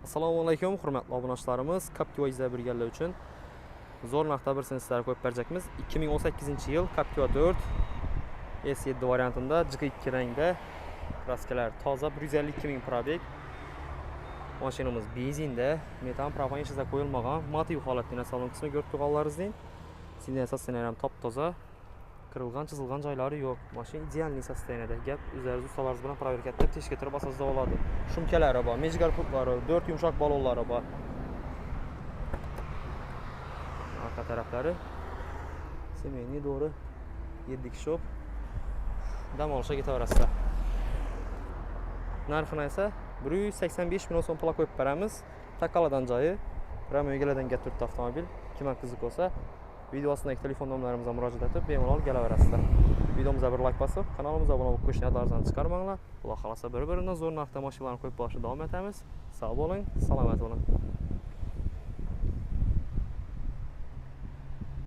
Assalomu alaykum, hurmatli obunachilarimiz. Captiva izlab yurganlar uchun zo'r narxda bir sizlarga qo'yib beracakmiz. 2018-yil Captiva 4 S7 variantida jiq2 rangda kraskalar toza 152 ming probeg. Mashinamiz benzinda, metan propan hech narsa qo'yilmagan, motiv holatda salon qismi ko'rib turganlaringizdek. Sindiya sosteniyasi ham top toza. Kırılgan, çizilgan joylari yo'q. Mashina idealniy sosteniyada. Gap o'zlaringiz ustalarimiz bilan proverka qilib teshga kirib asosida oladi. Shumkalari bor, mejgar putlari, 4 yumshoq balonlari bor. Arqa taraflari semeyni doğru 7 kishi o'p dam olishga ketaverasizlar. Narxini esa 185 ming so'm pul qo'yib beramiz. Takaladan joyi, Ramo egalaridan gap turibdi avtomobil. Kimga qiziq bo'lsa, video ostidagi telefon nomlarimizga murojaat etib, bemalol kelaverasizlar. Videomizga bir like bosib, kanalimizga obuna bo'lib qo'shnilaringizni chiqarmanglar. Xudo xolasa bir-biridan zo'r narxda mashinalarni qo'yib borishda davom etamiz. Sog' bo'ling, salomat bo'ling.